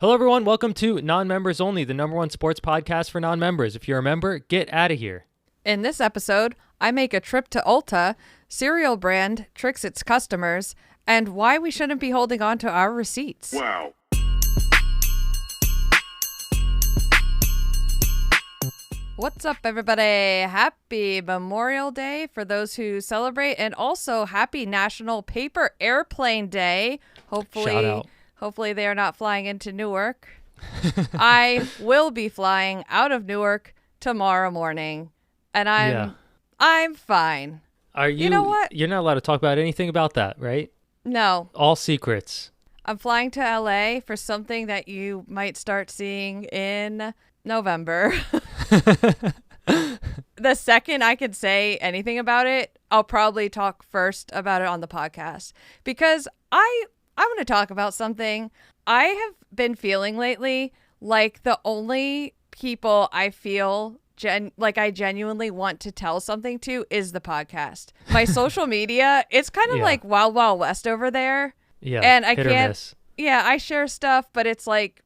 Hello, everyone. Welcome to Non-Members Only, the number one sports podcast for non-members. If you're a member, get out of here. In this episode, I make a trip to Ulta, cereal brand tricks its customers, and why we shouldn't be holding on to our receipts. Wow. What's up, everybody? Happy Memorial Day for those who celebrate, and also happy National Paper Airplane Day. Shout out. Hopefully they are not flying into Newark. I will be flying out of Newark tomorrow morning, and I'm fine. Are you? You know what? You're not allowed to talk about anything about that, right? No. All secrets. I'm flying to LA for something that you might start seeing in November. The second I could say anything about it, I'll probably talk first about it on the podcast, because I want to talk about something. I have been feeling lately like the only people I feel like I genuinely want to tell something to is the podcast. My social media, it's kind of like Wild Wild West over there. Yeah, and I hit or can't. miss. Yeah, I share stuff, but it's like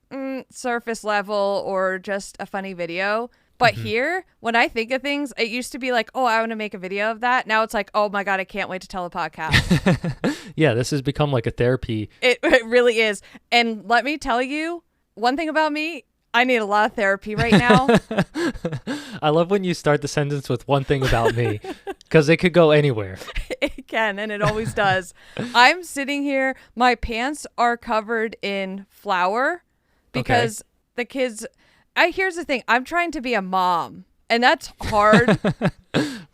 surface level or just a funny video. But here, when I think of things, it used to be like, oh, I want to make a video of that. Now it's like, oh my God, I can't wait to tell a podcast. Yeah, this has become like a therapy. It really is. And let me tell you, one thing about me, I need a lot of therapy right now. I love when you start the sentence with one thing about me, because it could go anywhere. It can, and it always does. I'm sitting here. My pants are covered in flour because the kids... Here's the thing. I'm trying to be a mom, and that's hard.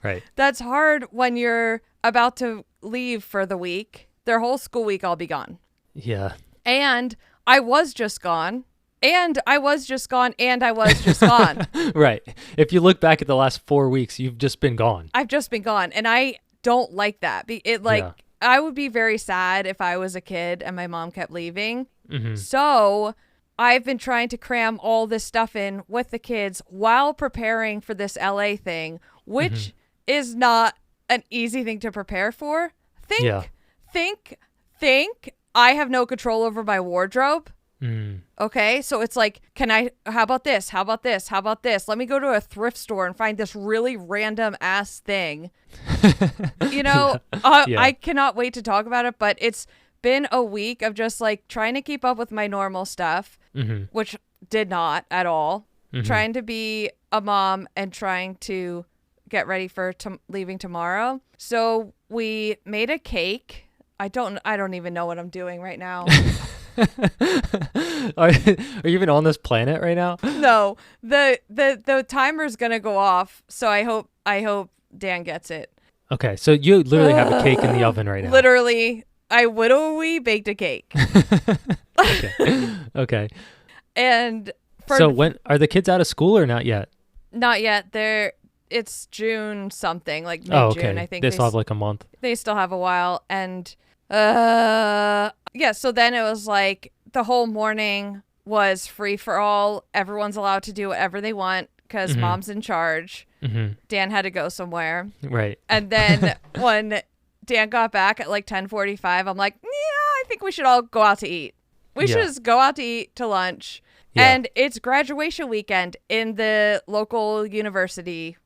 Right. That's hard when you're about to leave for the week. Their whole school week, I'll be gone. Yeah. And I was just gone. And I was just gone. And I was just gone. Right. If you look back at the last 4 weeks, you've just been gone. I've just been gone. And I don't like that. I would be very sad if I was a kid and my mom kept leaving. Mm-hmm. So I've been trying to cram all this stuff in with the kids while preparing for this LA thing, which is not an easy thing to prepare for. Think I have no control over my wardrobe. Okay, so it's like, how about this? How about this? How about this? Let me go to a thrift store and find this really random ass thing. I cannot wait to talk about it, but it's been a week of just like trying to keep up with my normal stuff, which did not at all. Trying to be a mom and trying to get ready for leaving tomorrow. So we made a cake. I don't even know what I'm doing right now. Are you even on this planet right now? No, the timer's gonna go off. So I hope Dan gets it. Okay, so you literally have a cake in the oven right now. Literally, I literally baked a cake. Okay. And so when are the kids out of school or not yet? Not yet. It's June something, like mid-June. I think they still have like a month. They still have a while, and so then it was like the whole morning was free for all. Everyone's allowed to do whatever they want because mom's in charge. Dan had to go somewhere. Right. And then when Dan got back at like 10:45, I'm like, yeah, I think we should all go out to eat. We should just go out to eat to lunch. Yeah. And it's graduation weekend in the local university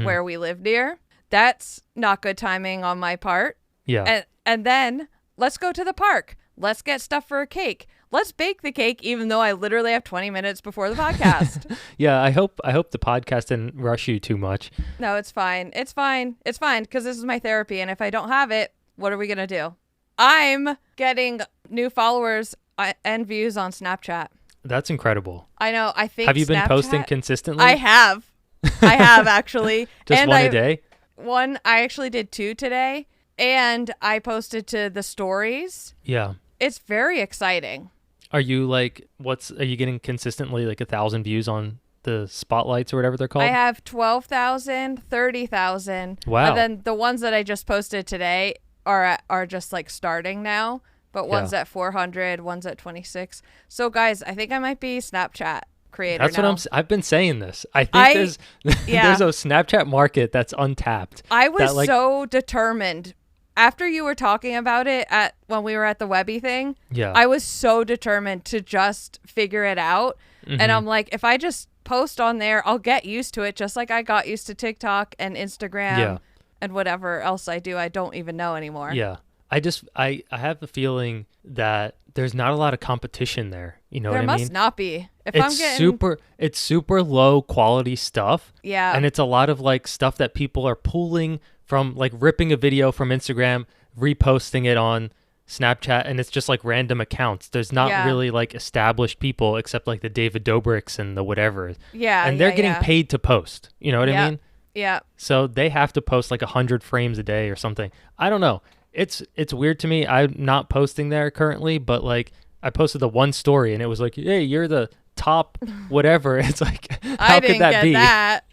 where we live near. That's not good timing on my part. Yeah. And then let's go to the park. Let's get stuff for a cake. Let's bake the cake, even though I literally have 20 minutes before the podcast. Yeah, I hope the podcast didn't rush you too much. No, it's fine. It's fine. It's fine, because this is my therapy, and if I don't have it, what are we going to do? I'm getting new followers and views on Snapchat. That's incredible. I know. I think Have you been Snapchat, posting consistently? I have. Actually. Just one a day? One. I actually did 2 today, and I posted to the stories. Yeah. It's very exciting. Are you getting consistently like 1,000 views on the spotlights or whatever they're called? I have 12,000, 30,000. Wow. And then the ones that I just posted today are just like starting now, but one's at 400, one's at 26. So guys, I think I might be Snapchat creator. That's now. what I've been saying this. I think there's a Snapchat market that's untapped. I was so determined after you were talking about it when we were at the Webby thing, yeah, I was so determined to just figure it out. mm-hmm. And I'm like, if I just post on there, I'll get used to it, just like I got used to TikTok and Instagram and whatever else I do. I don't even know anymore. Yeah. I have a feeling that there's not a lot of competition there. You know what I mean? There must not be. It's super low quality stuff. Yeah. And it's a lot of like stuff that people are pulling from, like ripping a video from Instagram, reposting it on Snapchat, and it's just like random accounts. There's not really like established people except like the David Dobrik's and the whatever. Yeah. And they're getting paid to post. You know what I mean? Yeah. So they have to post like 100 frames a day or something. I don't know. It's weird to me. I'm not posting there currently, but like I posted the one story and it was like, hey, you're the top whatever. It's like, how could that be? That.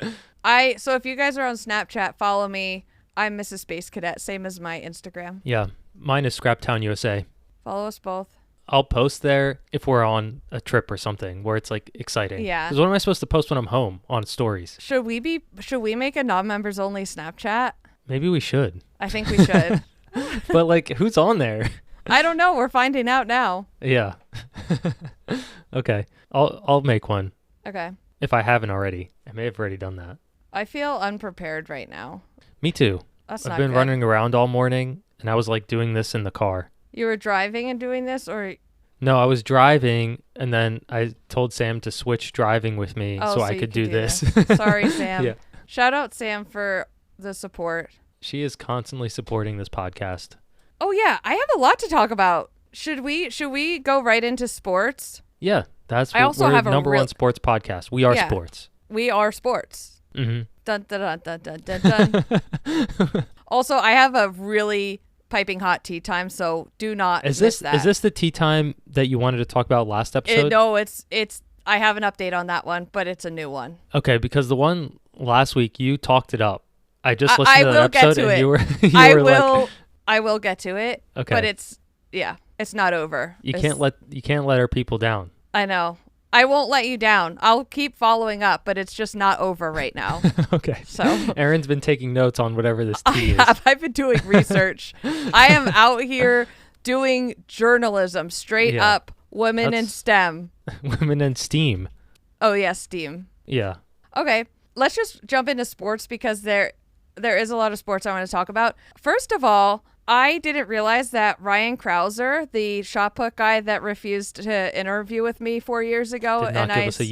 So if you guys are on Snapchat, follow me. I'm Mrs. Space Cadet, same as my Instagram. Yeah. Mine is Scraptown USA. Follow us both. I'll post there if we're on a trip or something where it's like exciting. Yeah. Because what am I supposed to post when I'm home on stories? Should we make a non-members only Snapchat? Maybe we should. I think we should. But like, who's on there? I don't know. We're finding out now. Yeah. Okay. I'll make one. Okay. If I haven't already. I may have already done that. I feel unprepared right now. Me too. I've been running around all morning and I was like doing this in the car. You were driving and doing this, or? No, I was driving and then I told Sam to switch driving with me so I could do this. Sorry, Sam. Yeah. Shout out Sam for the support. She is constantly supporting this podcast. Oh yeah, I have a lot to talk about. Should we go right into sports? Yeah, that's I also we're have number one sports podcast. We are sports. We are sports. Mm-hmm. Dun, dun, dun, dun, dun, dun. Also, I have a really piping hot tea time, so do not miss that. Is this the tea time that you wanted to talk about last episode? No, it's. I have an update on that one, but it's a new one. Okay, because the one last week you talked it up. I just listened to that episode and you were I will get to it. Okay. But it's not over. You can't let our people down. I know. I won't let you down. I'll keep following up, but it's just not over right now. Okay. So Erin's been taking notes on whatever this tea is. I've been doing research. I am out here doing journalism, straight up women in STEM. Women in STEAM. Oh yeah, STEAM. Yeah. Okay. Let's just jump into sports because there is a lot of sports I want to talk about. First of all, I didn't realize that Ryan Krauser, the shot put guy that refused to interview with me 4 years ago, did not give us a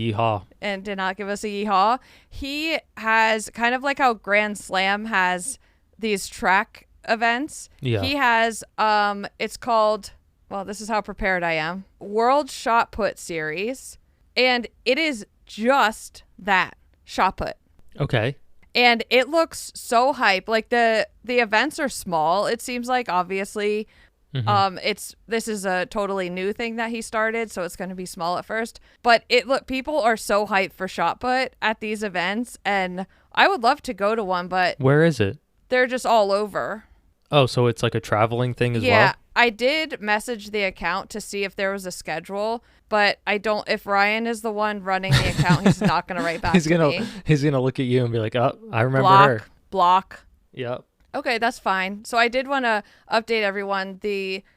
yeehaw. He has kind of like how Grand Slam has these track events. Yeah. He has it's called, well, this is how prepared I am, World Shot Put Series, and it is just that, shot put. Okay. And it looks so hype. Like the events are small. It seems like, obviously, this is a totally new thing that he started, so it's going to be small at first. But people are so hyped for shot put at these events, and I would love to go to one, but where is it? They're just all over. Oh, so it's like a traveling thing as well? Yeah, I did message the account to see if there was a schedule, but I don't. If Ryan is the one running the account, he's not going to write back to me. He's going to look at you and be like, oh, I remember her. Block. Yep. Okay, that's fine. So I did want to update everyone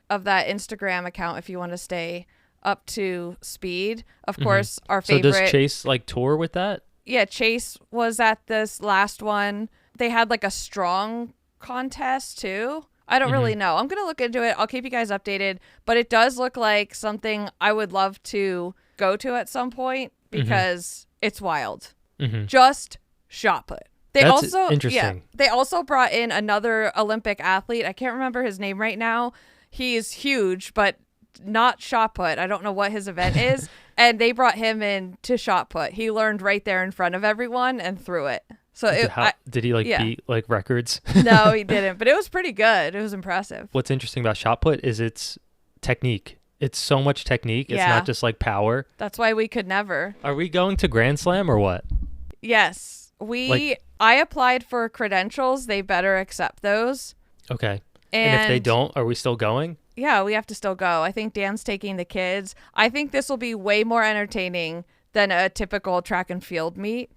of that Instagram account if you want to stay up to speed. Of course, our favorite. So does Chase like tour with that? Yeah, Chase was at this last one. They had like a strong contest too. I don't really know. I'm going to look into it. I'll keep you guys updated, but it does look like something I would love to go to at some point because it's wild. Just shot put. That's interesting. They also brought in another Olympic athlete. I can't remember his name right now. He's huge, but not shot put. I don't know what his event is. And they brought him in to shot put. He learned right there in front of everyone and threw it. So did he beat like records? No, he didn't. But it was pretty good. It was impressive. What's interesting about shot put is its technique. It's so much technique. It's not just like power. That's why we could never. Are we going to Grand Slam or what? Yes. I applied for credentials. They better accept those. Okay. And if they don't, are we still going? Yeah, we have to still go. I think Dan's taking the kids. I think this will be way more entertaining than a typical track and field meet.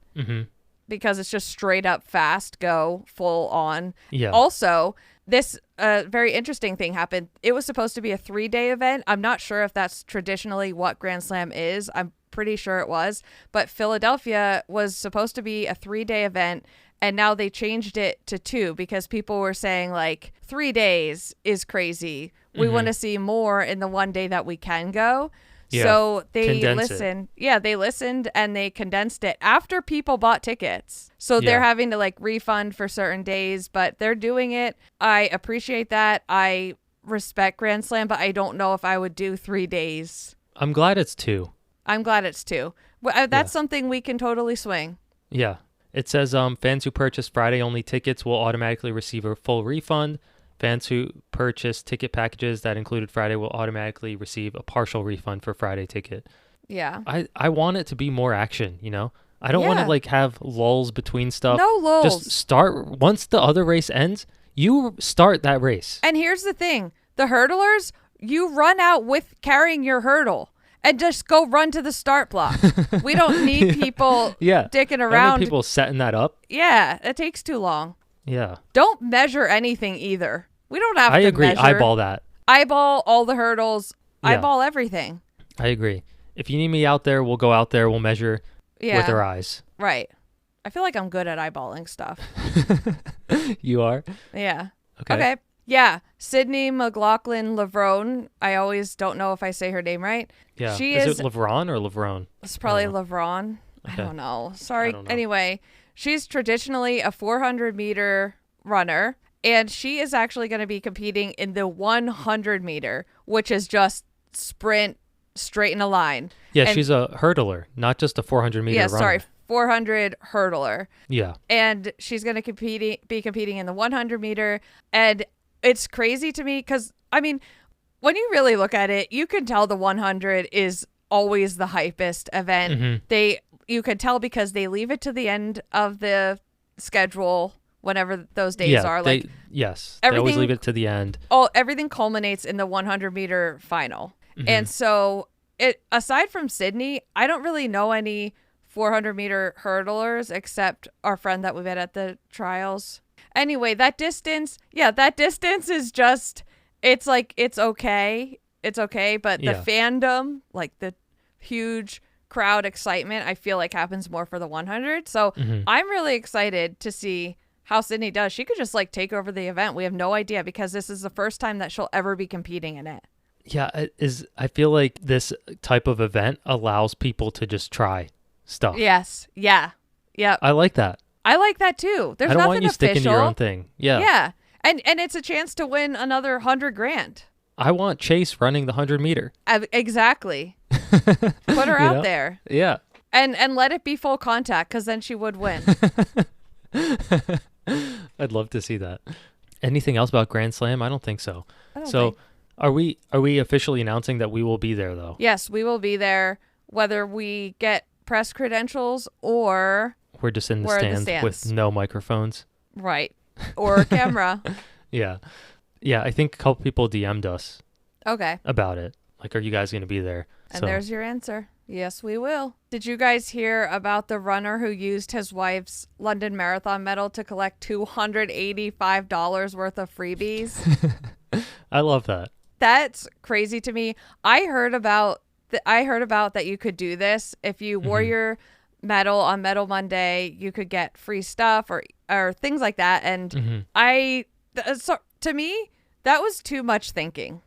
Because it's just straight up fast, go, full on. Yeah. Also, this very interesting thing happened. It was supposed to be a 3-day event. I'm not sure if that's traditionally what Grand Slam is. I'm pretty sure it was. But Philadelphia was supposed to be a 3-day event. And now they changed it to 2 because people were saying like 3 days is crazy. We want to see more in the 1 day that we can go. Yeah. So they listened. Yeah, they listened and they condensed it after people bought tickets. So they're having to like refund for certain days, but they're doing it. I appreciate that. I respect Grand Slam, but I don't know if I would do 3 days. I'm glad it's 2. I'm glad it's 2. That's something we can totally swing. Yeah. It says fans who purchase Friday-only tickets will automatically receive a full refund. Fans who purchase ticket packages that included Friday will automatically receive a partial refund for Friday ticket. Yeah. I want it to be more action, you know? I don't want to like have lulls between stuff. No lulls. Just start, once the other race ends, you start that race. And here's the thing. The hurdlers, you run out with carrying your hurdle. And just go run to the start block. We don't need people dicking around. Don't need people setting that up. Yeah, it takes too long. Yeah. Don't measure anything either. We don't have to I agree. measure. Eyeball that. Eyeball all the hurdles. Yeah. Eyeball everything. I agree. If you need me out there, we'll go out there. We'll measure with our eyes. Right. I feel like I'm good at eyeballing stuff. You are? Yeah. Okay. Yeah, Sydney McLaughlin-Levrone. I always don't know if I say her name right. Yeah. Is it Levrone or Levrone? It's probably Levrone. Okay. I don't know. Sorry. Don't know. Anyway, she's traditionally a 400-meter runner, and she is actually going to be competing in the 100-meter, which is just sprint straight in a line. Yeah, and she's a hurdler, not just a 400-meter runner. Yeah, sorry, 400 hurdler. Yeah. And she's going to be competing in the 100-meter, and it's crazy to me because, I mean, when you really look at it, you can tell the 100 is always the hypest event. You can tell because they leave it to the end of the schedule whenever those days are. Like, they always leave it to the end. Everything culminates in the 100-meter final. And so, aside from Sydney, I don't really know any 400-meter hurdlers except our friend that we met at the trials. Anyway, that distance is just, it's like, it's okay, but the fandom, like the huge crowd excitement, I feel like happens more for the 100. So I'm really excited to see how Sydney does. She could just like take over the event. We have no idea because this is the first time that she'll ever be competing in it. Yeah, I feel like this type of event allows people to just try stuff. Yes. Yeah. Yeah. I like that. I like that too. There's I don't nothing want you official. sticking to your own thing. Yeah. Yeah. And it's a chance to win another $100,000. I want Chase running the 100-meter. Exactly. Put her out there. Yeah. And let it be full contact because then she would win. I'd love to see that. Anything else about Grand Slam? I don't think so. Are we officially announcing that we will be there though? Yes, we will be there whether we get press credentials or we're just in the stands with no microphones. Right. Or a camera. Yeah. Yeah, I think a couple people DM'd us. Okay. About it. Like, are you guys going to be there? And there's your answer. Yes, we will. Did you guys hear about the runner who used his wife's London Marathon medal to collect $285 worth of freebies? I love that. That's crazy to me. I heard about that you could do this if you wore your medal on Medal Monday. You could get free stuff or things like that. And to me, that was too much thinking.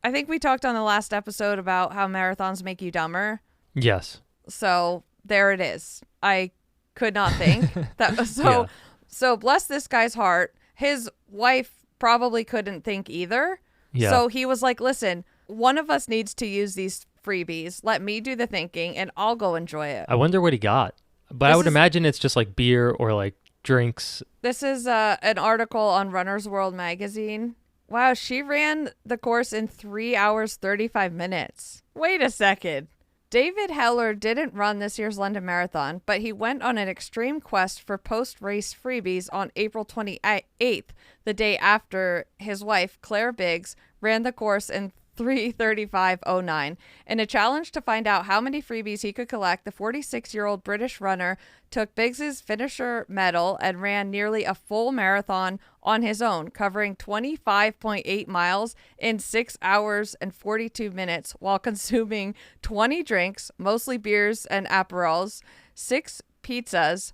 I think we talked on the last episode about how marathons make you dumber. Yes. So there it is. I could not think that was so. Yeah. So bless this guy's heart. His wife probably couldn't think either. Yeah. So he was like, listen, one of us needs to use these freebies. Let me do the thinking and I'll go enjoy it. I wonder what he got. But I would imagine it's just like beer or like drinks. This is an article on Runner's World magazine. Wow, she ran the course in 3 hours, 35 minutes. Wait a second. David Heller didn't run this year's London Marathon, but he went on an extreme quest for post-race freebies on April 28th, the day after his wife, Claire Biggs, ran the course in 3:35:09. In a challenge to find out how many freebies he could collect, the 46-year-old British runner took Biggs's finisher medal and ran nearly a full marathon on his own, covering 25.8 miles in 6 hours and 42 minutes while consuming 20 drinks, mostly beers and Aperols, 6 pizzas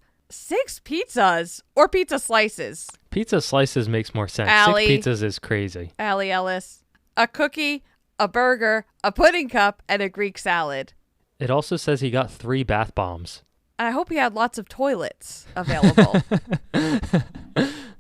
or pizza slices. Pizza slices makes more sense. Allie, 6 pizzas is crazy. Allie Ellis. A cookie, a burger, a pudding cup, and a Greek salad. It also says he got 3 bath bombs. I hope he had lots of toilets available.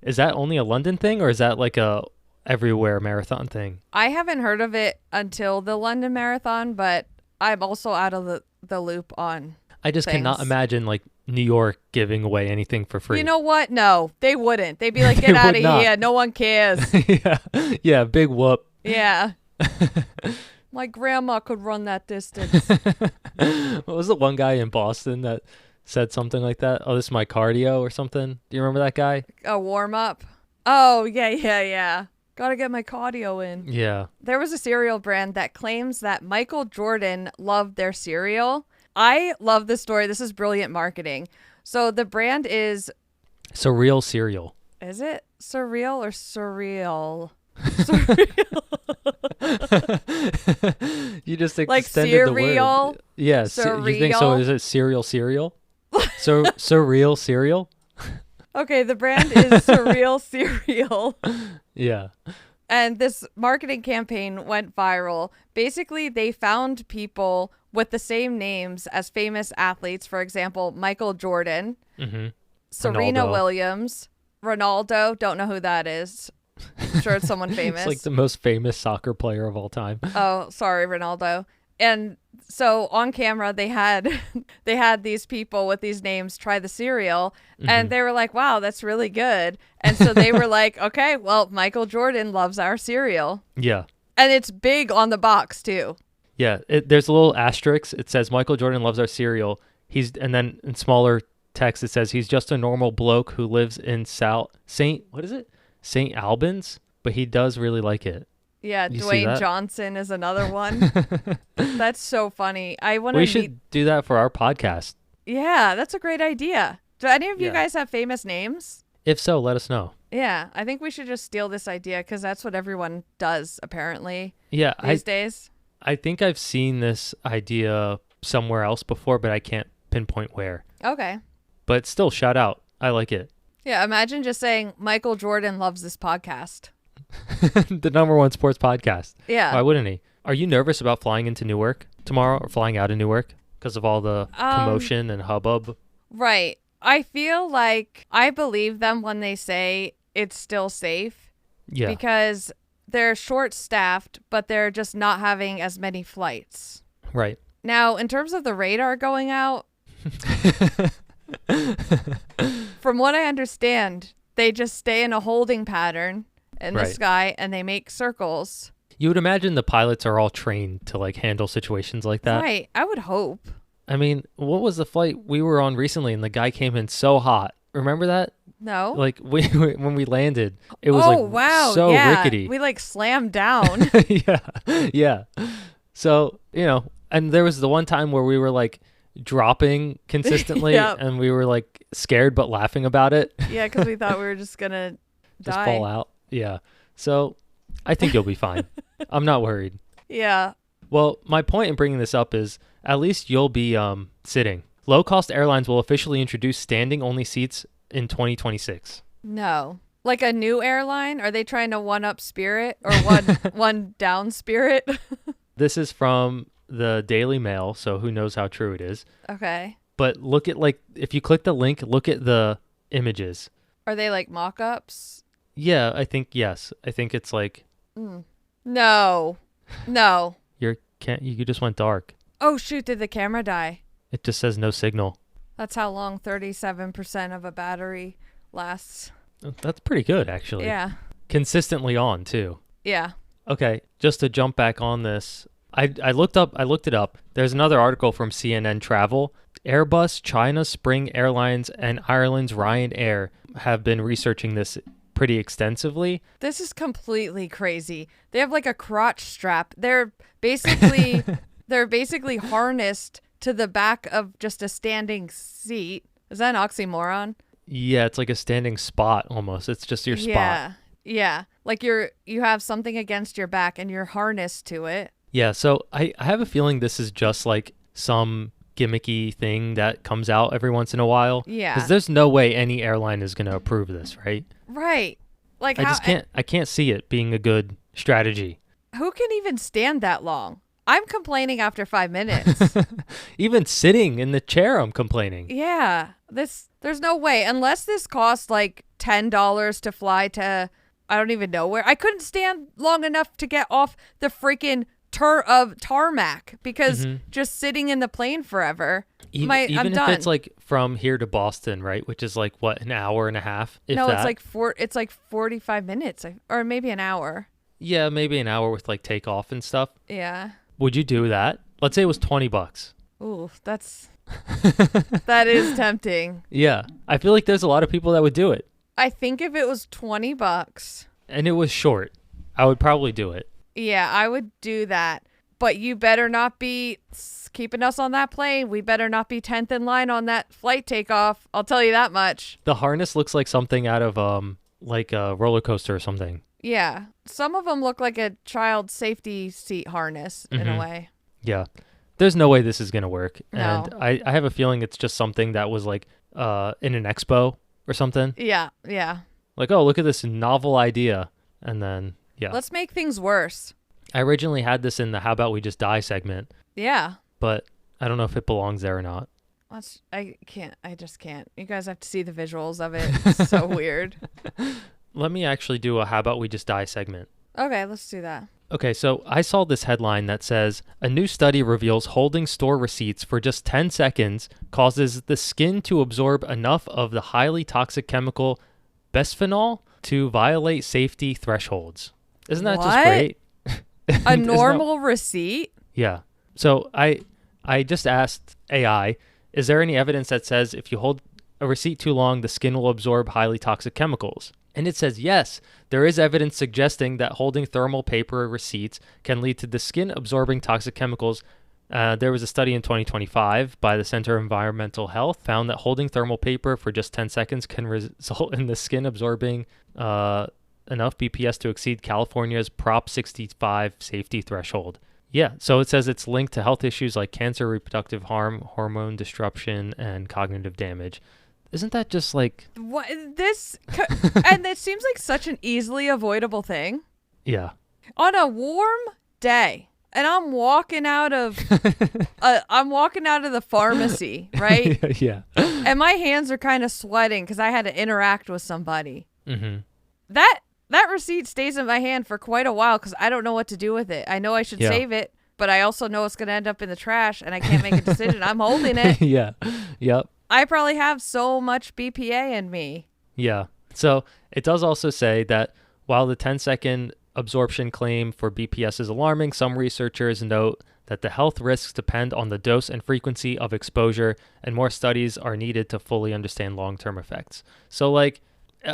Is that only a London thing, or is that like a everywhere marathon thing? I haven't heard of it until the London Marathon, but I'm also out of the loop on I just things. cannot imagine like New York giving away anything for free. You know what? No, they wouldn't. They'd be like, get out of here. No one cares. Yeah, big whoop. Yeah. My grandma could run that distance. What was the one guy in Boston that said something like that? Oh, this is my cardio or something. Do you remember that guy? A warm up. Oh, yeah. Gotta get my cardio in. Yeah. There was a cereal brand that claims that Michael Jordan loved their cereal. I love this story. This is brilliant marketing. So the brand is... Surreal cereal. Is it surreal or surreal? You just extended like cereal? The word. Yeah. You think so? Is it cereal? So surreal cereal? Okay, the brand is Surreal Cereal. Yeah. And this marketing campaign went viral. Basically, they found people with the same names as famous athletes. For example, Michael Jordan, Serena Ronaldo. Williams, Ronaldo. Don't know who that is. I'm sure it's someone famous. It's like the most famous soccer player of all time. Oh, sorry, Ronaldo. And so on camera, they had these people with these names try the cereal, and they were like, wow, that's really good. And so they were like, okay, well, Michael Jordan loves our cereal. Yeah. And it's big on the box, too. Yeah. There's a little asterisk. It says, Michael Jordan loves our cereal. And then in smaller text, it says, he's just a normal bloke who lives in St. Albans, but he does really like it. Yeah, Dwayne Johnson is another one. That's so funny. We should do that for our podcast. Yeah, that's a great idea. Do any of you guys have famous names? If so, let us know. Yeah, I think we should just steal this idea because that's what everyone does, apparently, these days. I think I've seen this idea somewhere else before, but I can't pinpoint where. Okay. But still, shout out. I like it. Yeah, imagine just saying, Michael Jordan loves this podcast. The #1 sports podcast. Yeah. Why wouldn't he? Are you nervous about flying into Newark tomorrow or flying out of Newark because of all the commotion and hubbub? Right. I feel like I believe them when they say it's still safe. Yeah. Because they're short-staffed, but they're just not having as many flights. Right. Now, in terms of the radar going out, from what I understand, they just stay in a holding pattern in the sky and they make circles. You would imagine the pilots are all trained to like handle situations like that. Right. I would hope. I mean, what was the flight we were on recently and the guy came in so hot? Remember that? No. Like when we landed, it was so rickety. We like slammed down. Yeah. So, and there was the one time where we were like dropping consistently and we were like scared but laughing about it. Yeah, because we thought we were just going to just fall out. Yeah. So I think you'll be fine. I'm not worried. Yeah. Well, my point in bringing this up is at least you'll be sitting. Low-cost airlines will officially introduce standing-only seats in 2026. No. Like a new airline? Are they trying to one-up Spirit or one down Spirit? This is from the Daily Mail, so who knows how true it is. Okay. But look at if you click the link, look at the images. Are they like mock-ups? Yeah, I think yes. I think it's like... No. You just went dark. Oh, shoot. Did the camera die? It just says no signal. That's how long 37% of a battery lasts. That's pretty good, actually. Yeah. Consistently on, too. Yeah. Okay, just to jump back on this, I looked it up. There's another article from CNN Travel. Airbus, China Spring Airlines, and Ireland's Ryanair have been researching this pretty extensively. This is completely crazy. They have like a crotch strap. They're basically harnessed to the back of just a standing seat. Is that an oxymoron? Yeah, it's like a standing spot almost. It's just your spot. Yeah. Like you have something against your back and you're harnessed to it. Yeah, so I have a feeling this is just like some gimmicky thing that comes out every once in a while. Yeah. Because there's no way any airline is going to approve this, right? Right. Like I can't see it being a good strategy. Who can even stand that long? I'm complaining after 5 minutes. Even sitting in the chair, I'm complaining. Yeah. There's no way. Unless this costs like $10 to fly to, I don't even know where. I couldn't stand long enough to get off the freaking tarmac because just sitting in the plane forever. Even I'm if done. it's like from here to Boston, right? Which is like what, an hour and a half? No, it's like 45 minutes or maybe an hour. Yeah, maybe an hour with like takeoff and stuff. Yeah. Would you do that? Let's say it was $20. Ooh, that is tempting. Yeah, I feel like there's a lot of people that would do it. I think if it was $20 and it was short, I would probably do it. Yeah, I would do that. But you better not be keeping us on that plane. We better not be 10th in line on that flight takeoff. I'll tell you that much. The harness looks like something out of like a roller coaster or something. Yeah. Some of them look like a child safety seat harness in a way. Yeah. There's no way this is going to work. No. And I have a feeling it's just something that was like in an expo or something. Yeah. Like, oh, look at this novel idea. And then, yeah. Let's make things worse. I originally had this in the How About We Just Die segment. Yeah. But I don't know if it belongs there or not. I just can't. You guys have to see the visuals of it. It's so weird. Let me actually do a How About We Just Die segment. Okay, let's do that. Okay, so I saw this headline that says, a new study reveals holding store receipts for just 10 seconds causes the skin to absorb enough of the highly toxic chemical bisphenol to violate safety thresholds. Isn't that just great? A normal receipt? Yeah. So I just asked AI, is there any evidence that says if you hold a receipt too long, the skin will absorb highly toxic chemicals? And it says, yes, there is evidence suggesting that holding thermal paper receipts can lead to the skin absorbing toxic chemicals. There was a study in 2025 by the Center of Environmental Health found that holding thermal paper for just 10 seconds can result in the skin absorbing enough BPS to exceed California's Prop 65 safety threshold. Yeah, so it says it's linked to health issues like cancer, reproductive harm, hormone disruption, and cognitive damage. Isn't that just like... What this... and it seems like such an easily avoidable thing. Yeah. On a warm day, and I'm walking out of... the pharmacy, right? Yeah. And my hands are kind of sweating because I had to interact with somebody. Mm-hmm. That receipt stays in my hand for quite a while because I don't know what to do with it. I know I should save it, but I also know it's going to end up in the trash, and I can't make a decision. I'm holding it. Yeah. Yep. I probably have so much BPA in me. Yeah. So it does also say that while the 10-second absorption claim for BPS is alarming, some researchers note that the health risks depend on the dose and frequency of exposure, and more studies are needed to fully understand long-term effects. So like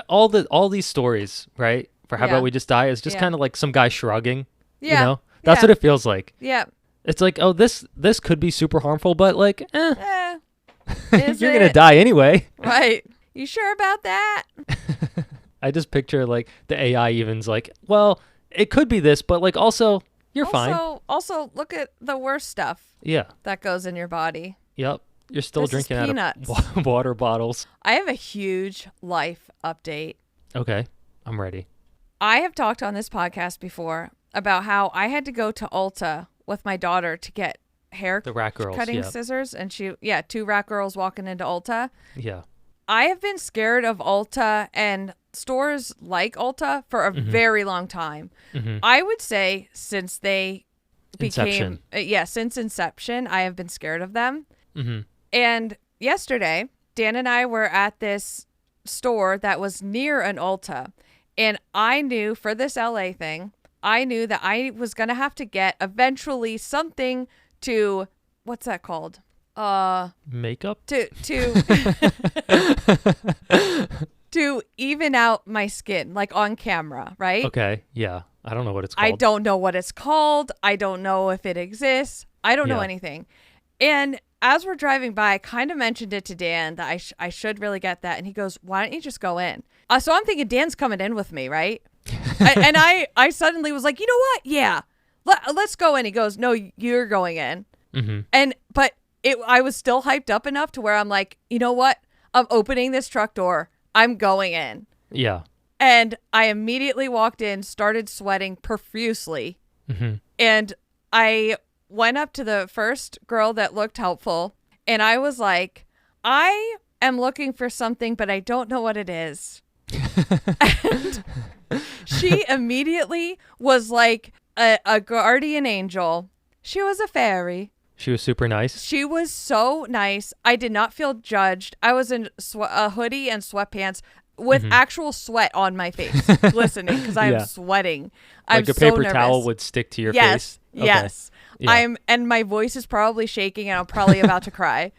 all these stories, right, for How About We Just Die is just kind of like some guy shrugging. Yeah. You know? That's what it feels like. Yeah. It's like, oh, this could be super harmful, but like, you're going to die anyway. Right. You sure about that? I just picture like the AI even's like, well, it could be this, but like also you're fine. Also, look at the worst stuff. Yeah. That goes in your body. Yep. You're still drinking out of water bottles. I have a huge life update. Okay. I'm ready. I have talked on this podcast before about how I had to go to Ulta with my daughter to get hair cutting scissors, and two rat girls walking into Ulta. Yeah. I have been scared of Ulta and stores like Ulta for a very long time. Mm-hmm. I would say since they became since inception, I have been scared of them. Mm-hmm. And yesterday, Dan and I were at this store that was near an Ulta, and I knew for this LA thing, I knew that I was going to have to get eventually something to, what's that called? Makeup? To to even out my skin, like on camera, right? Okay. Yeah. I don't know what it's called. I don't know what it's called. I don't know if it exists. I don't know anything. And as we're driving by, I kind of mentioned it to Dan that I should really get that. And he goes, why don't you just go in? So I'm thinking Dan's coming in with me, right? And I suddenly was like, you know what? Yeah, let's go in. He goes, no, you're going in. But I was still hyped up enough to where I'm like, you know what? I'm opening this truck door. I'm going in. Yeah. And I immediately walked in, started sweating profusely. And I went up to the first girl that looked helpful. And I was like, I am looking for something, but I don't know what it is. And she immediately was like a guardian angel. She was a fairy. She was super nice. She was so nice. I did not feel judged. I was in a hoodie and sweatpants with actual sweat on my face, listening because I'm sweating. Like a paper towel would stick to your face. Okay. Yes. Yeah. And my voice is probably shaking and I'm probably about to cry.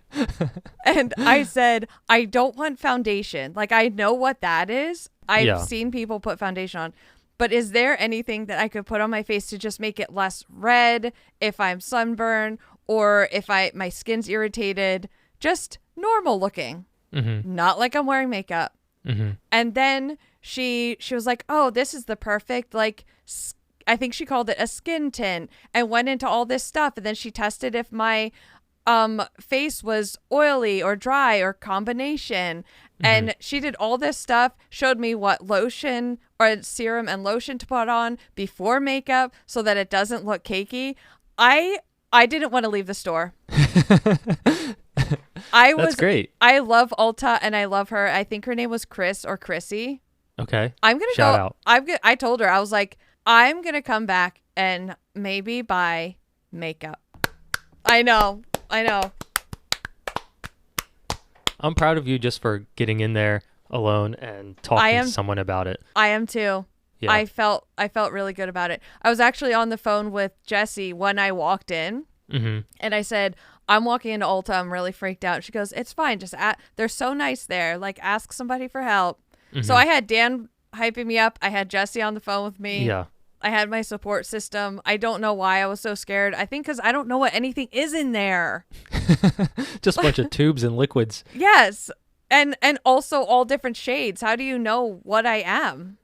And I said, I don't want foundation. Like, I know what that is. I've seen people put foundation on. But is there anything that I could put on my face to just make it less red if I'm sunburned or if my skin's irritated? Just normal looking. Not like I'm wearing makeup. And then she was like, oh, this is the perfect, like, I think she called it a skin tint, and went into all this stuff. And then she tested if my face was oily or dry or combination. And she did all this stuff, showed me what lotion or serum and lotion to put on before makeup so that it doesn't look cakey. I didn't want to leave the store. That's great. I love Ulta and I love her. I think her name was Chris or Chrissy. Okay. I'm going to go. Out. I told her, I was like, I'm going to come back and maybe buy makeup. I know. I'm proud of you just for getting in there alone and talking to someone about it. I am too. Yeah. I felt really good about it. I was actually on the phone with Jessie when I walked in. And I said, I'm walking into Ulta. I'm really freaked out. She goes, it's fine. Just they're so nice there. Like, ask somebody for help. So I had Dan hyping me up. I had Jessie on the phone with me. Yeah. I had my support system. I don't know why I was so scared. I think because I don't know what anything is in there. Just a bunch of tubes and liquids. Yes. And also all different shades. How do you know what I am?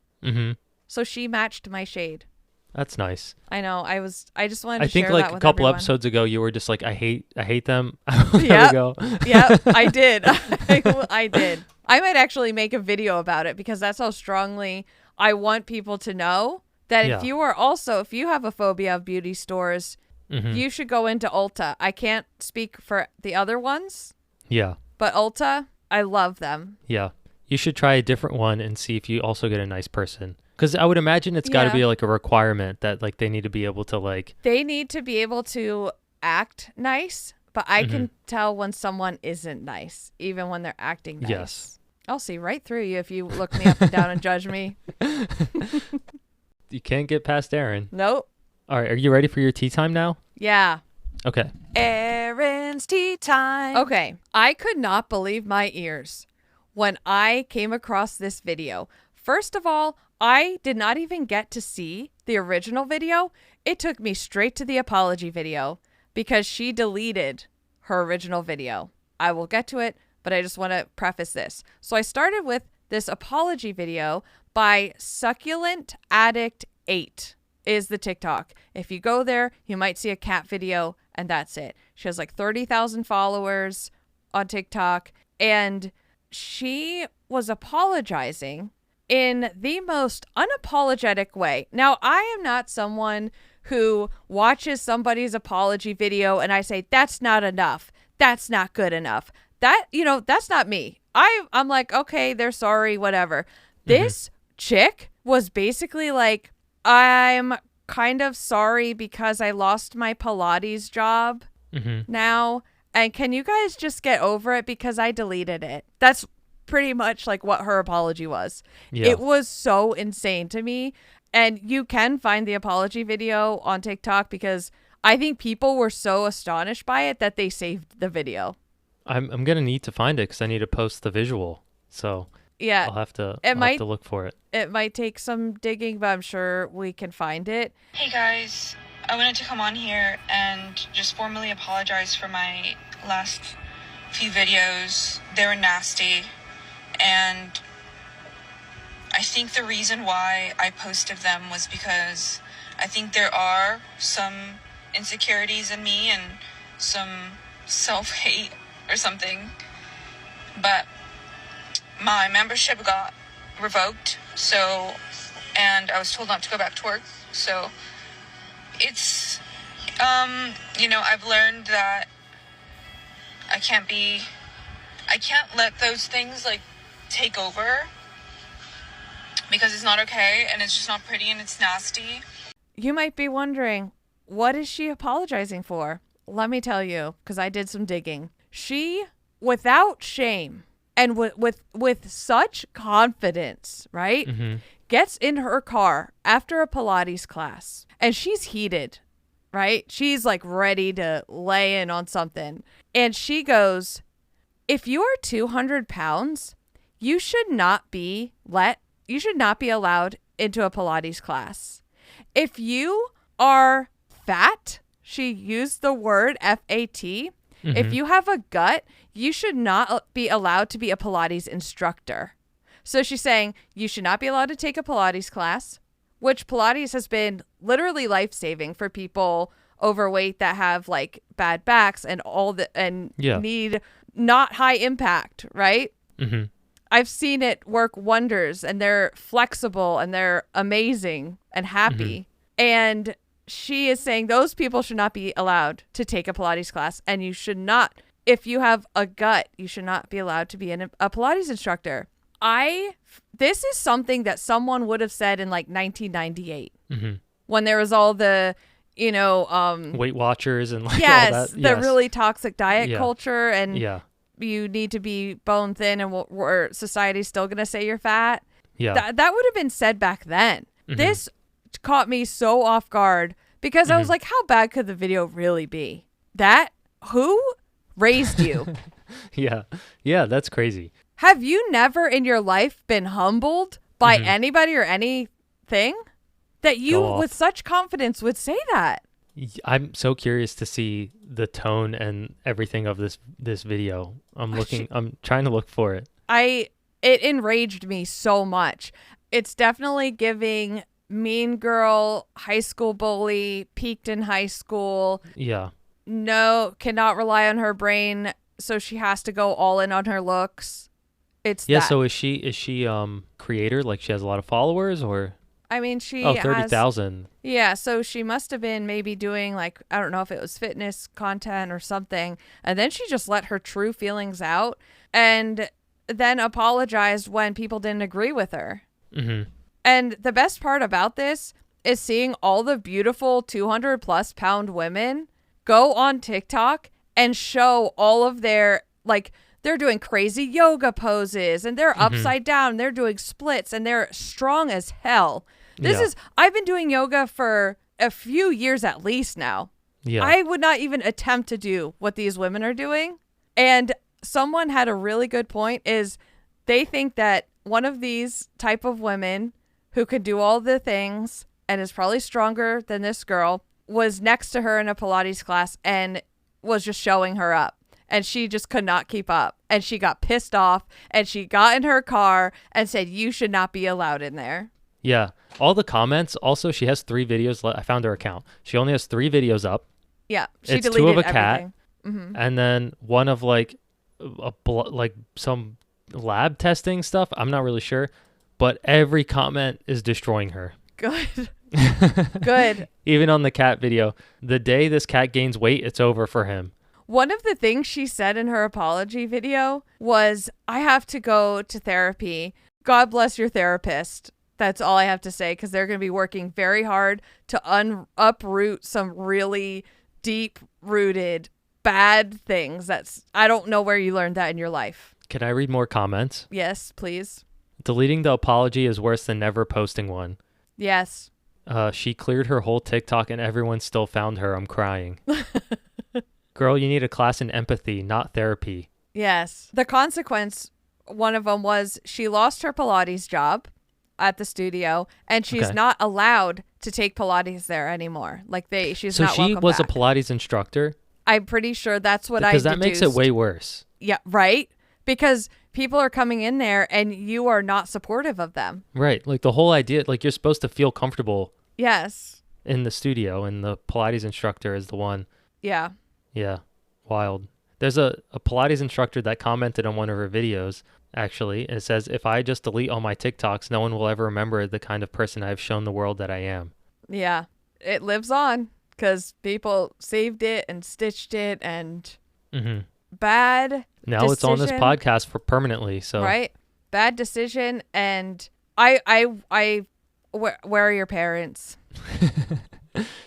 So she matched my shade. That's nice. I know. I just wanted to share that with everyone. I think like a couple episodes ago, you were just like, I hate them. There we go. Yep, I did. I did. I might actually make a video about it because that's how strongly I want people to know that if you have a phobia of beauty stores, you should go into Ulta. I can't speak for the other ones. Yeah. But Ulta, I love them. Yeah. You should try a different one and see if you also get a nice person. Because I would imagine it's got to be like a requirement that like they need to be able to like. They need to be able to act nice, but I can tell when someone isn't nice, even when they're acting nice. Yes. I'll see right through you if you look me up and down and judge me. You can't get past Erin. Nope. All right. Are you ready for your tea time now? Yeah. Okay. Erin's tea time. Okay. I could not believe my ears when I came across this video. First of all, I did not even get to see the original video. It took me straight to the apology video because she deleted her original video. I will get to it, but I just want to preface this. So I started with this apology video by Succulent Addict 8 is the TikTok. If you go there, you might see a cat video and that's it. She has like 30,000 followers on TikTok and she was apologizing in the most unapologetic way. Now, I am not someone who watches somebody's apology video and I say, that's not enough. That's not good enough. That's not me. I'm like, okay, they're sorry, whatever. This chick was basically like, I'm kind of sorry because I lost my Pilates job now. And can you guys just get over it because I deleted it? That's pretty much like what her apology was. Yeah. It was so insane to me. And you can find the apology video on TikTok because I think people were so astonished by it that they saved the video. I'm going to need to find it because I need to post the visual. So Yeah. I'll have to look for it. It might take some digging, but I'm sure we can find it. Hey guys, I wanted to come on here and just formally apologize for my last few videos. They were nasty, and I think the reason why I posted them was because I think there are some insecurities in me and some self-hate or something. But my membership got revoked, and I was told not to go back to work. So it's, I've learned that I can't let those things like take over, because it's not okay and it's just not pretty and it's nasty. You might be wondering, what is she apologizing for? Let me tell you, because I did some digging. She, without shame and with such confidence, right, gets in her car after a Pilates class, and she's heated, right? She's like ready to lay in on something. And she goes, if you are 200 pounds, you should not be allowed into a Pilates class. If you are fat, she used the word F-A-T. If you have a gut, you should not be allowed to be a Pilates instructor. So she's saying you should not be allowed to take a Pilates class, which Pilates has been literally life-saving for people overweight that have like bad backs and need not high impact, right? I've seen it work wonders, and they're flexible and they're amazing and happy. And she is saying those people should not be allowed to take a Pilates class, and you should not, if you have a gut, you should not be allowed to be a Pilates instructor. This is something that someone would have said in like 1998 when there was all the, Weight Watchers and like yes, all that. The really toxic diet culture, and yeah. You need to be bone thin, and where society's still going to say you're fat. Yeah. That would have been said back then. This caught me so off guard because I was like, how bad could the video really be? Who raised you? Yeah, that's crazy. Have you never in your life been humbled by anybody or anything that you with such confidence would say that? I'm so curious to see the tone and everything of this video. I'm trying to look for it. It enraged me so much. It's definitely giving mean girl, high school bully, peaked in high school. Yeah. No, cannot rely on her brain, so she has to go all in on her looks. So is she creator? Like she has a lot of followers, or? I mean, she 30,000. Yeah, so she must have been maybe doing like, I don't know if it was fitness content or something. And then she just let her true feelings out and then apologized when people didn't agree with her. And the best part about this is seeing all the beautiful 200 plus pound women go on TikTok and show all of their, like, they're doing crazy yoga poses and they're upside down. They're doing splits and they're strong as hell. I've been doing yoga for a few years at least now. Yeah. I would not even attempt to do what these women are doing. And someone had a really good point is they think that one of these type of women who could do all the things and is probably stronger than this girl was next to her in a Pilates class and was just showing her up. And she just could not keep up. And she got pissed off and she got in her car and said, you should not be allowed in there. Yeah. All the comments. Also, she has 3 videos. I found her account. She only has 3 videos up. Yeah. It's 2 of a cat. And then one of like some lab testing stuff. I'm not really sure. But every comment is destroying her. Good. Good. Even on the cat video. The day this cat gains weight, it's over for him. One of the things she said in her apology video was, I have to go to therapy. God bless your therapist. That's all I have to say, because they're going to be working very hard to uproot some really deep-rooted bad things. I don't know where you learned that in your life. Can I read more comments? Yes, please. Deleting the apology is worse than never posting one. Yes. She cleared her whole TikTok and everyone still found her. I'm crying. Girl, you need a class in empathy, not therapy. Yes. The consequence one of them was she lost her Pilates job at the studio, and she's Okay. not allowed to take Pilates there anymore. Like she's So not she welcome was back. a Pilates instructor? I'm pretty sure that's what Because I that makes it deduced. way worse. Yeah, right? Because people are coming in there and you are not supportive of them. Right. Like the whole idea, like you're supposed to feel comfortable Yes. in the studio, and the Pilates instructor is the one. Yeah. Yeah. Wild. There's a Pilates instructor that commented on one of her videos, actually. It says, if I just delete all my TikToks, no one will ever remember the kind of person I've shown the world that I am. Yeah. It lives on because people saved it and stitched it, and bad Now decision, it's on this podcast for permanently. So right? Bad decision. And where are your parents?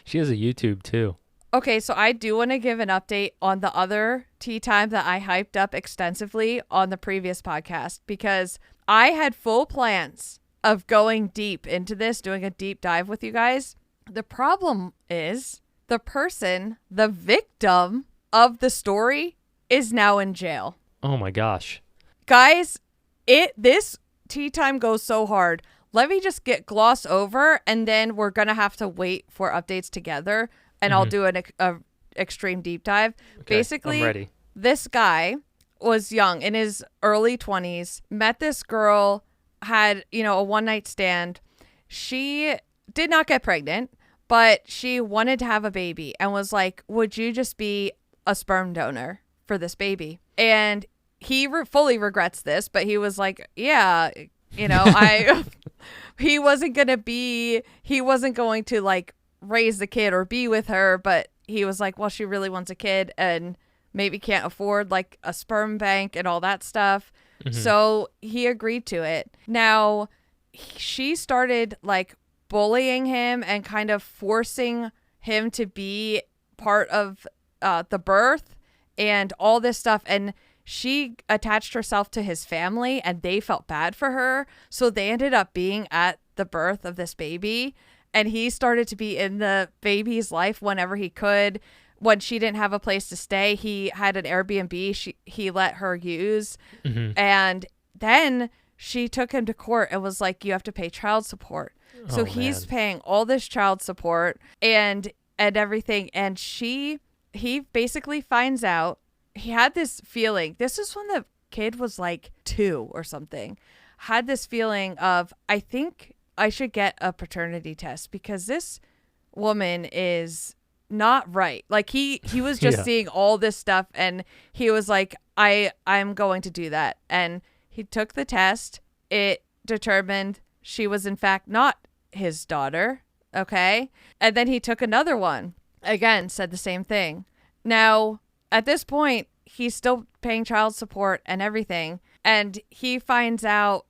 she has a YouTube too. Okay, so I do want to give an update on the other tea time that I hyped up extensively on the previous podcast, because I had full plans of going deep into this, doing a deep dive with you guys. The problem is the victim of the story is now in jail. Oh my gosh. Guys, this tea time goes so hard. Let me just gloss over, and then we're going to have to wait for updates together. And I'll do an extreme deep dive. Okay, Basically, I'm ready. This guy was young, in his early 20s, met this girl, had, a one-night stand. She did not get pregnant, but she wanted to have a baby and was like, would you just be a sperm donor for this baby? And he fully regrets this, but he was like, yeah, he wasn't going to like raise the kid or be with her, but he was like, well, she really wants a kid and maybe can't afford like a sperm bank and all that stuff. So he agreed to it. Now she started like bullying him and kind of forcing him to be part of the birth and all this stuff. And she attached herself to his family, and they felt bad for her. So they ended up being at the birth of this baby. And he started to be in the baby's life whenever he could. When she didn't have a place to stay, he had an Airbnb he let her use. And then she took him to court and was like, you have to pay child support. So he's paying all this child support and everything. And he basically finds out, he had this feeling. This is when the kid was like 2 or something. Had this feeling of, I think I should get a paternity test because this woman is not right. Like he was just seeing all this stuff, and he was like, I'm going to do that. And he took the test. It determined she was in fact not his daughter. Okay. And then he took another one. Again, said the same thing. Now, at this point, he's still paying child support and everything. And he finds out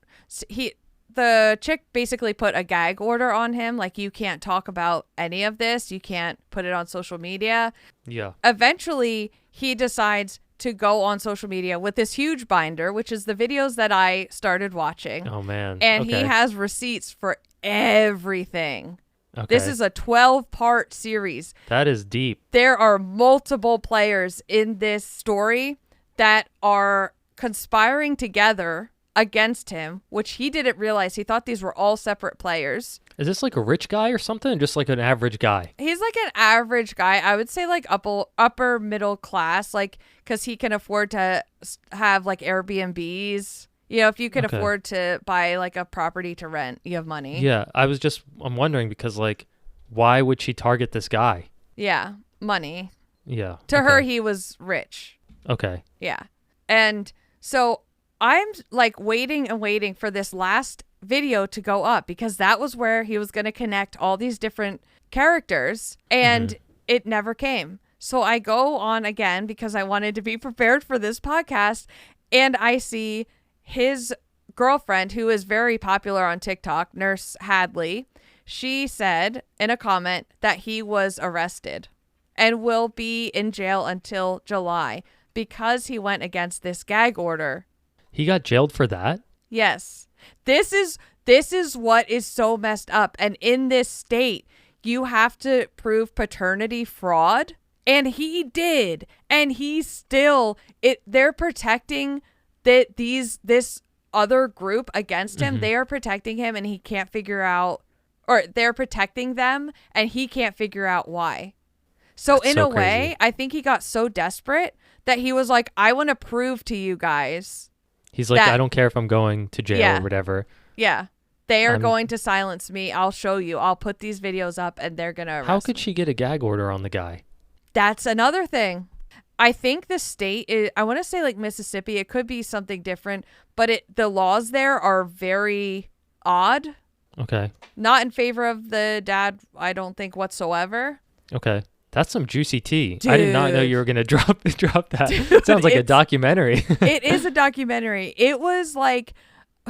the chick basically put a gag order on him. Like, you can't talk about any of this. You can't put it on social media. Yeah. Eventually, he decides to go on social media with this huge binder, which is the videos that I started watching. Oh, man. And okay. he has receipts for everything. Okay. This is a 12-part series. That is deep. There are multiple players in this story that are conspiring together against him, which he didn't realize. He thought these were all separate players. Is this like a rich guy or something? Just like an average guy? He's like an average guy. I would say like upper middle class, like, because he can afford to have like Airbnbs. If you can afford to buy like a property to rent, you have money. Yeah, I'm wondering because like, why would she target this guy? Yeah, money. Yeah. To her, he was rich. Okay. Yeah. And so I'm like waiting and waiting for this last video to go up because that was where he was going to connect all these different characters, and it never came. So I go on again because I wanted to be prepared for this podcast, and I see his girlfriend, who is very popular on TikTok, Nurse Hadley. She said in a comment that he was arrested and will be in jail until July because he went against this gag order. He got jailed for that? Yes. This is what is so messed up. And in this state, you have to prove paternity fraud. And he did. And he's still, they're protecting this other group against him, they are protecting him and he can't figure out, or they're protecting them and he can't figure out why. So in a way, I think he got so desperate that he was like, I want to prove to you guys. He's like, I don't care if I'm going to jail or whatever. Yeah. They are going to silence me. I'll show you. I'll put these videos up and they're going to arrest How could me. she get a gag order on the guy? That's another thing. I think the state is, I want to say like Mississippi. It could be something different, but the laws there are very odd. Okay. Not in favor of the dad, I don't think whatsoever. Okay. That's some juicy tea. Dude. I did not know you were going to drop that. Dude, it sounds like a documentary. It is a documentary. It was like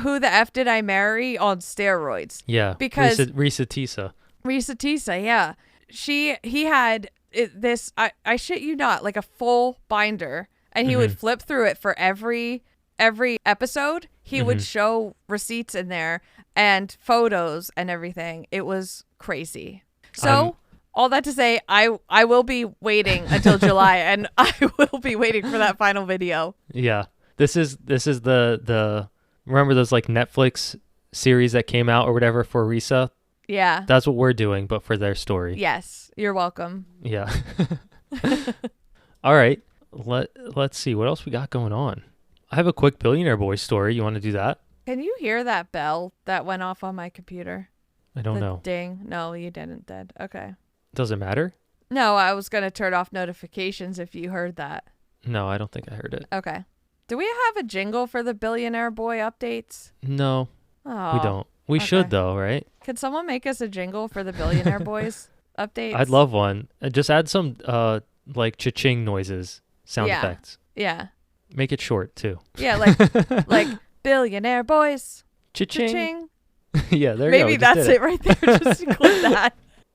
Who the F Did I Marry on steroids. Yeah. Because Risa Tisa. Risa Tisa, yeah. He had this, I shit you not, like a full binder, and he would flip through it for every episode. He would show receipts in there and photos and everything. It was crazy. So all that to say, I will be waiting until July, and I will be waiting for that final video. Yeah. This is the remember those like Netflix series that came out or whatever for Risa? Yeah. That's what we're doing, but for their story. Yes. You're welcome. Yeah. All right. Let's see. What else we got going on? I have a quick Billionaire Boy story. You want to do that? Can you hear that bell that went off on my computer? I don't know. Ding. No, you didn't, Dad. Okay. Does it matter? No, I was going to turn off notifications if you heard that. No, I don't think I heard it. Okay. Do we have a jingle for the Billionaire Boy updates? No, oh, we don't. We should though, right? Could someone make us a jingle for the Billionaire Boys updates? I'd love one. Just add some like cha-ching noises, sound effects. Yeah. Make it short too. Yeah, like Billionaire Boys. Cha-ching. Cha-ching. Yeah, there you go. Maybe that's it right there. Just include that.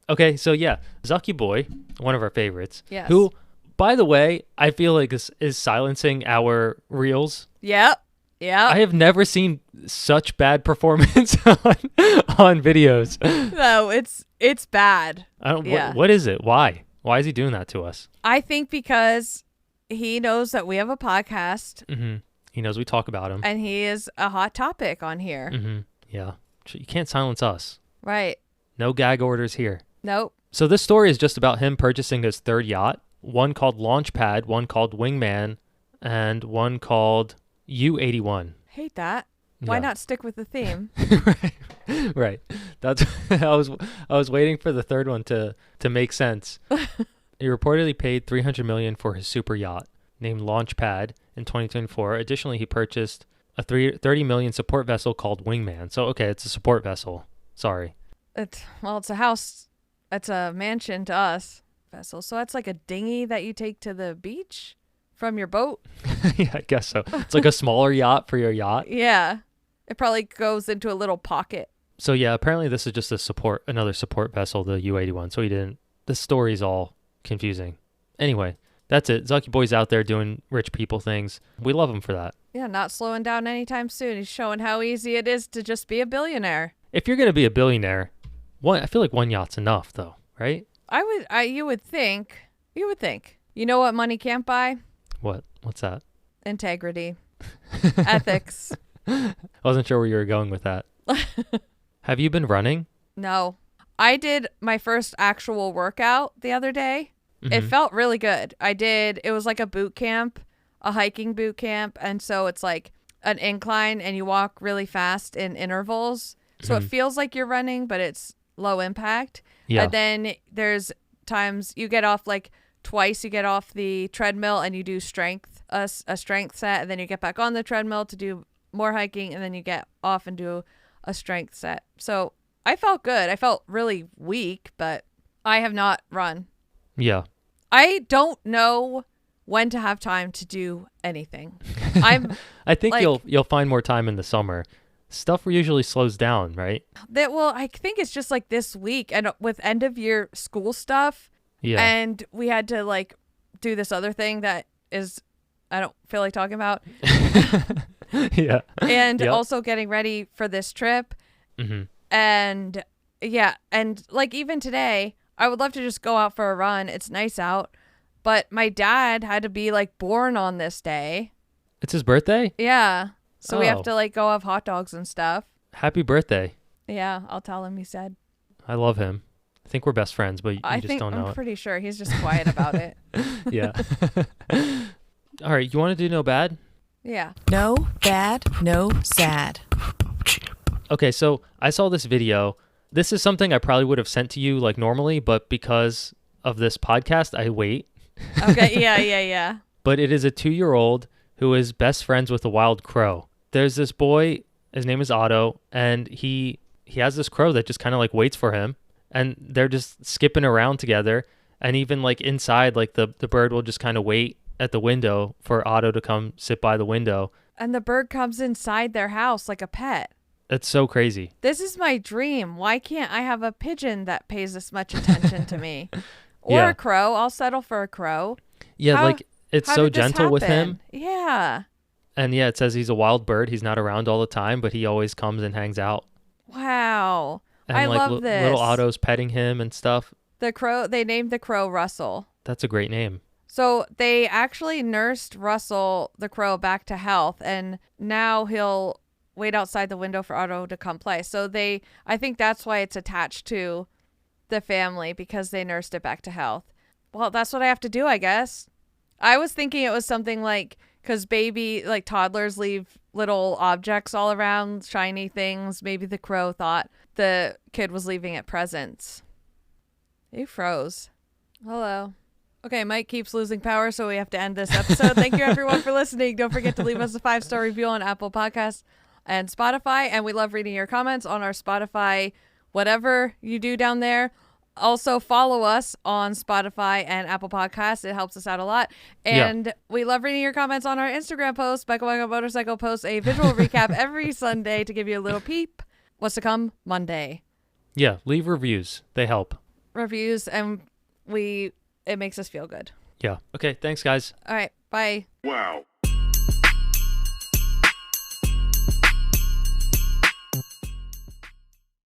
Okay, so yeah, Zucky Boy, one of our favorites. Yes. Who, by the way, I feel like is silencing our reels. Yep. Yeah. I have never seen such bad performance on videos. No, it's bad. I don't. Yeah. What is it? Why? Why is he doing that to us? I think because he knows that we have a podcast. Mm-hmm. He knows we talk about him, and he is a hot topic on here. Mm-hmm. Yeah, you can't silence us. Right. No gag orders here. Nope. So this story is just about him purchasing his third yacht. One called Launchpad, one called Wingman, and one called U81. Hate that. Why not stick with the theme? Right. That's I was waiting for the third one to make sense. He reportedly paid $300 million for his super yacht named Launchpad in 2024. Additionally, he purchased a $30 million support vessel called Wingman. So okay, it's a support vessel. Sorry. It's a house. It's a mansion to us. Vessel. So that's like a dinghy that you take to the beach from your boat. Yeah, I guess so. It's like a smaller yacht for your yacht. Yeah. It probably goes into a little pocket. So yeah, apparently this is just another support vessel, the U81. So the story's all confusing. Anyway, that's it. Zucky Boy's out there doing rich people things. We love him for that. Yeah, not slowing down anytime soon. He's showing how easy it is to just be a billionaire. If you're going to be a billionaire, I feel like one yacht's enough though, right? You would think. You know what money can't buy? What's that? Integrity. Ethics. I wasn't sure where you were going with that. Have you been running? No. I did my first actual workout the other day. Mm-hmm. It felt really good. It was like a boot camp, a hiking boot camp. And so it's like an incline and you walk really fast in intervals. So it feels like you're running, but it's low impact. Yeah. And then there's times you get off like twice, you get off the treadmill and you do a strength set. And then you get back on the treadmill to do more hiking. And then you get off and do a strength set. So I felt good. I felt really weak, but I have not run. Yeah. I don't know when to have time to do anything. I think you'll find more time in the summer. Stuff usually slows down, right? I think it's just like this week and with end of year school stuff. Yeah. And we had to like do this other thing that is I don't feel like talking about. Yeah. And also getting ready for this trip. Mm-hmm. And yeah, and like even today, I would love to just go out for a run. It's nice out. But my dad had to be like born on this day. It's his birthday? Yeah. So we have Oh. to like go have hot dogs and stuff. Happy birthday. Yeah, I'll tell him, he said. I love him. I think we're best friends, but you just don't know I'm it. pretty sure he's just quiet about it. Yeah. All right, you want to do no bad? Yeah. No bad, no sad. Okay, so I saw this video. This is something I probably would have sent to you like normally, but because of this podcast, I wait. Okay, yeah. But it is a 2-year-old who is best friends with a wild crow. There's this boy, his name is Otto, and he has this crow that just kind of like waits for him, and they're just skipping around together. And even like inside, like the bird will just kind of wait at the window for Otto to come sit by the window. And the bird comes inside their house like a pet. It's so crazy. This is my dream. Why can't I have a pigeon that pays this much attention to me? Or Yeah. a crow. I'll settle for a crow. Yeah, like it's How so did this gentle with him. happen? Yeah. And yeah, it says he's a wild bird. He's not around all the time, but he always comes and hangs out. Wow. And I like love this. little Otto's petting him and stuff. The crow, they named the crow Russell. That's a great name. So they actually nursed Russell, the crow, back to health, and now he'll wait outside the window for Otto to come play. So I think that's why it's attached to the family, because they nursed it back to health. Well, that's what I have to do, I guess. I was thinking it was something like, because toddlers leave little objects all around, shiny things. Maybe the crow thought the kid was leaving it presents. He froze. Hello. Okay, Mike keeps losing power, so we have to end this episode. Thank you, everyone, for listening. Don't forget to leave us a 5-star review on Apple Podcasts and Spotify. And we love reading your comments on our Spotify, whatever you do down there. Also, follow us on Spotify and Apple Podcasts. It helps us out a lot. And we love reading your comments on our Instagram post. Michael Motorcycle posts a visual recap every Sunday to give you a little peep. What's to come Monday. Yeah, leave reviews. They help. Reviews, and it makes us feel good. Yeah. Okay, thanks, guys. All right, bye. Wow.